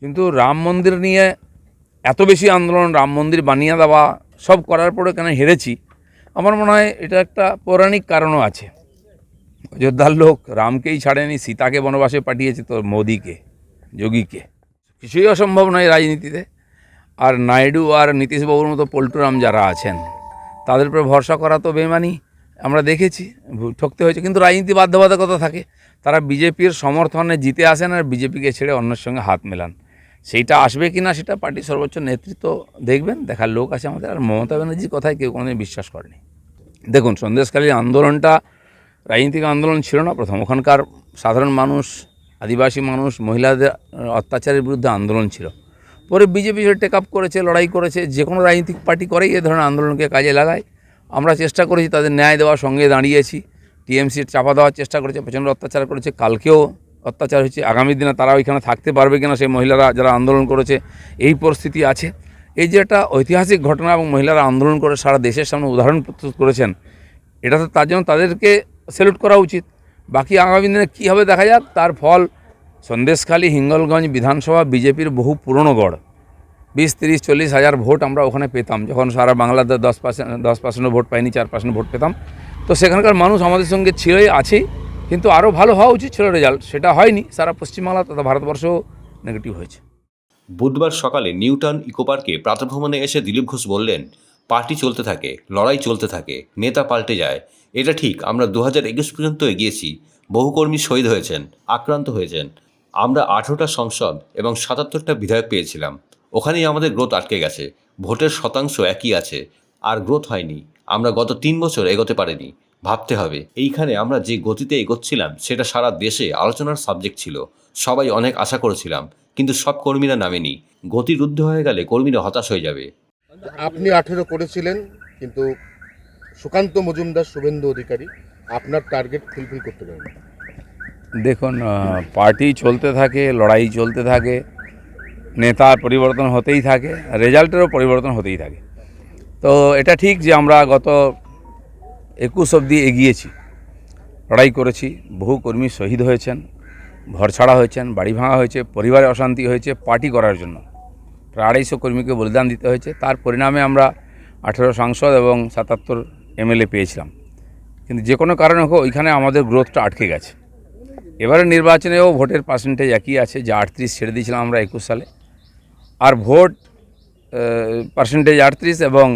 কিন্তু রাম মন্দির নিয়ে এত বেশি আন্দোলন, রাম মন্দির বানিয়ে দেওয়া সব করার পরে কেন হেরেছি, আমার মনে হয় এটা একটা পৌরাণিক কারণও আছে। অযোধ্যার লোক রামকেই ছাড়েনি, সীতাকে বনবাসে পাঠিয়েছে, তো মোদিকে, যোগীকে। কিছুই অসম্ভব নয় রাজনীতিতে। আর নাইডু আর নীতিশবাবুর মতো পল্টুরাম যারা আছেন, তাদের উপরে ভরসা করা তো বেমানি, আমরা দেখেছি, ঠকতে হয়েছে। কিন্তু রাজনীতি বাধ্যবাধকতা থাকে, তারা বিজেপির সমর্থনে জিতে আসেন আর বিজেপিকে ছেড়ে অন্যের সঙ্গে হাত মেলান। সেইটা আসবে কি না সেটা পার্টির সর্বোচ্চ নেতৃত্ব দেখবেন, দেখার লোক আছে আমাদের। আর মমতা ব্যানার্জির কথায় কেউ কোনোদিন বিশ্বাস করেনি। দেখুন, সন্দেশখালীর আন্দোলনটা রাজনীতিক আন্দোলন ছিল না প্রথম। ওখানকার সাধারণ মানুষ, আদিবাসী মানুষ, মহিলাদের অত্যাচারের বিরুদ্ধে আন্দোলন ছিল। পরে বিজেপি টেক আপ করেছে, লড়াই করেছে। যে কোনো রাজনৈতিক পার্টি করেই এ ধরনের আন্দোলনকে কাজে লাগায়। আমরা চেষ্টা করেছি তাদের ন্যায় দেওয়ার, সঙ্গে দাঁড়িয়েছি। টিএমসির চাপা দেওয়ার চেষ্টা করেছে, প্রচণ্ড অত্যাচার করেছে, কালকেও অত্যাচার হয়েছে। আগামী দিনে তারা ওইখানে থাকতে পারবে কিনা, সেই মহিলারা যারা আন্দোলন করেছে, এই পরিস্থিতি আছে। এই যে একটা ঐতিহাসিক ঘটনা এবং মহিলারা আন্দোলন করে সারা দেশের সামনে উদাহরণ প্রস্তুত করেছেন, এটা তো তার জন্য তাদেরকে স্যালুট করা উচিত। বাকি আগামী দিনে কী হবে দেখা যাক। তার ফল সন্দেশখালী, হিঙ্গলগঞ্জ বিধানসভা বিজেপির বহু পুরনো গড়। 20, 30, 40 হাজার ভোট আমরা ওখানে পেতাম, যখন সারা বাংলাতে 10% ভোট পাইনি, 4% ভোট পেতাম। তো সেখানকার মানুষ আমাদের সঙ্গে ছিলই, আছেই। কিন্তু আরও ভালো হওয়া উচিত ছিল রেজাল্ট, সেটা হয়নি। সারা পশ্চিমবাংলা তথা ভারতবর্ষও নেগেটিভ হয়েছে। বুধবার সকালে নিউটাউন ইকোপার্কে প্রাতঃভ্রমণে এসে দিলীপ ঘোষ বললেন, পার্টি চলতে থাকে, লড়াই চলতে থাকে, নেতা পাল্টে যায়। এটা ঠিক, আমরা 2021 পর্যন্ত এগিয়েছি। বহু কর্মী শহীদ হয়েছেন, আক্রান্ত হয়েছেন। আমরা 18টা সংসদ এবং 77টা বিধায়ক পেয়েছিলাম। ওখানেই আমাদের গ্রোথ আটকে গেছে। ভোটের শতাংশ একই আছে, আর গ্রোথ হয়নি। আমরা গত 3 বছর এগোতে পারিনি। ভাবতে হবে, এইখানে আমরা যে গতিতে এগোচ্ছিলাম সেটা সারা দেশে আলোচনার সাবজেক্ট ছিল। সবাই অনেক আশা করেছিলাম, কিন্তু সব কর্মীরা নামেনি। গতিরুদ্ধ হয়ে গেলে কর্মীরা হতাশ হয়ে যাবে। আপনি 18 করেছিলেন, কিন্তু সুকান্ত মজুমদার, শুভেন্দু অধিকারী আপনার টার্গেট ফুলফিল করতে পারেন। দেখুন, পার্টি চলতে থাকে, লড়াই চলতে থাকে, নেতার পরিবর্তন হতেই থাকে, রেজাল্টেরও পরিবর্তন হতেই থাকে। তো এটা ঠিক যে আমরা গত 21 অবধি এগিয়েছি, লড়াই করেছি। বহু কর্মী শহীদ হয়েছেন, ঘরছাড়া হয়েছেন, বাড়ি ভাঙা হয়েছে, পরিবারে অশান্তি হয়েছে পার্টি করার জন্য। প্রায় 250 কর্মীকে বলিদান দিতে হয়েছে। তার পরিণামে আমরা 18 সাংসদ এবং 77 এমএলএ পেয়েছিলাম। কিন্তু যে কোনো কারণে হোক, ওইখানে আমাদের গ্রোথটা আটকে গেছে। এবারে নির্বাচনেও ভোটের পার্সেন্টেজ একই আছে, যা 38 ছেড়ে দিয়েছিলাম আমরা 21 সালে। আর ভোট পার্সেন্টেজ 38 এবং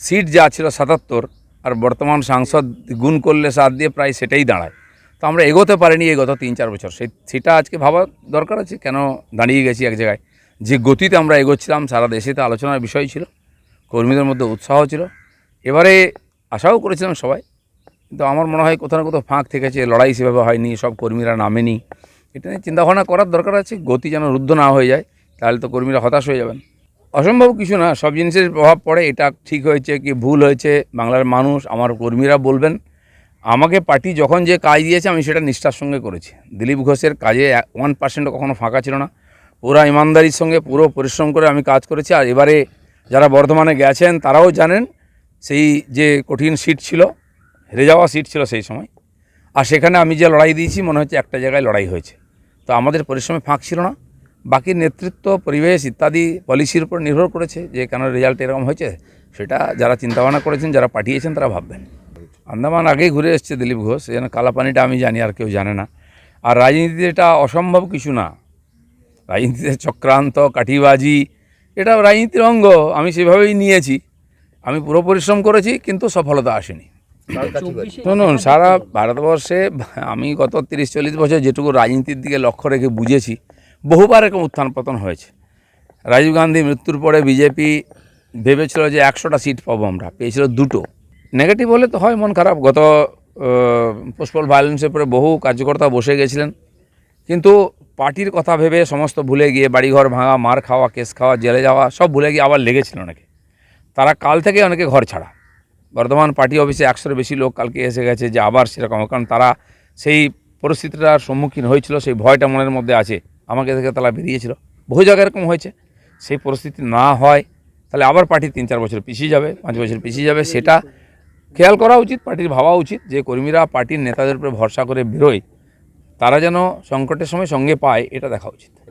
সিট যা ছিল 77, আর বর্তমান সাংসদ গুণ করলে 7 দিয়ে প্রায় সেটাই দাঁড়ায়। তো আমরা এগোতে পারিনি এই গত 3-4 বছর। সেটা আজকে ভাবা দরকার আছে, কেন দাঁড়িয়ে গেছি এক জায়গায়। যে গতিতে আমরা এগোচ্ছিলাম, সারা দেশেতে আলোচনার বিষয় ছিল, কর্মীদের মধ্যে উৎসাহ ছিল। এবারে আশাও করেছিলাম সবাই, কিন্তু আমার মনে হয় কোথাও না কোথাও ফাঁক থেকেছে, লড়াই সেভাবে হয়নি, সব কর্মীরা নামেনি। এটা নিয়ে চিন্তাভাবনা করার দরকার আছে। গতি যেন রুদ্ধ না হয়ে যায়, তাহলে তো কর্মীরা হতাশ হয়ে যাবেন। অসম্ভব কিছু না, সব জিনিসের প্রভাব পড়ে। এটা ঠিক হয়েছে কি ভুল হয়েছে, বাংলার মানুষ, আমার কর্মীরা বলবেন। আমাকে পার্টি যখন যে কাজ দিয়েছে আমি সেটা নিষ্ঠার সঙ্গে করেছি। দিলীপ ঘোষের কাজে 1% কখনো ফাঁকা ছিল না। পুরো ইমানদারির সঙ্গে, পুরো পরিশ্রম করে আমি কাজ করেছি। আর এবারে যারা বর্ধমানে গেছেন তারাও জানেন, সেই যে কঠিন সিট ছিল, হেরে যাওয়া সিট ছিল সেই সময়, আর সেখানে আমি যে লড়াই দিয়েছি মনে হচ্ছে একটা জায়গায় লড়াই হয়েছে। তো আমাদের পরিশ্রমে ফাঁক ছিল না। বাকি নেতৃত্ব, পরিবেশ ইত্যাদি পলিসির উপর নির্ভর করেছে যে কেন রেজাল্ট এরকম হয়েছে। সেটা যারা চিন্তাভাবনা করেছেন, যারা পাঠিয়েছেন, তারা ভাববেন। আন্দামান আগেই ঘুরে এসছে দিলীপ ঘোষ, যেন কালাপানিটা আমি জানি, আর কেউ জানে না। আর রাজনীতিতে এটা অসম্ভব কিছু না। রাজনীতিতে চক্রান্ত, কাঠিবাজি, এটা রাজনীতির অঙ্গ। আমি সেভাবেই নিয়েছি। আমি পুরো পরিশ্রম করেছি, কিন্তু সফলতা আসেনি। শুনুন, সারা ভারতবর্ষে আমি গত 30-40 বছর যেটুকু রাজনীতির দিকে লক্ষ্য রেখে বুঝেছি, বহুবার এরকম উত্থান পতন হয়েছে। রাজীব গান্ধী মৃত্যুর পরে বিজেপি ভেবেছিল যে 100টা সিট পাবো, আমরা পেয়েছিল 2টো। নেগেটিভ হলে তো হয় মন খারাপ। গত পোস্টপল ভায়োলেন্সের পরে বহু কার্যকর্তা বসে গেছিলেন, কিন্তু পার্টির কথা ভেবে সমস্ত ভুলে গিয়ে, বাড়িঘর ভাঙা, মার খাওয়া, কেস খাওয়া, জেলে যাওয়া সব ভুলে গিয়ে আবার লেগেছিল অনেকে। তারা কাল থেকে অনেকে ঘর ছাড়া। বর্ধমান পার্টি অফিসে 100-এর বেশি লোক কালকে এসে গেছে, যে আবার সেরকম, কারণ তারা সেই পরিস্থিতিটার সম্মুখীন হয়েছিল, সেই ভয়টা মনের মধ্যে আছে। আমাকে থেকে তারা বেরিয়েছিল। বহু জায়গায় এরকম হয়েছে। সেই পরিস্থিতি না হয় তাহলে আবার পার্টি 3-4 বছর পিছিয়ে যাবে, 5 বছর পিছিয়ে যাবে। সেটা খেয়াল করা উচিত, পার্টির ভাবা উচিত যে কর্মীরা পার্টির নেতাদের উপরে ভরসা করে বেরোয়, তারা যেন সংকটের সময় সঙ্গে পায়, এটা দেখা উচিত।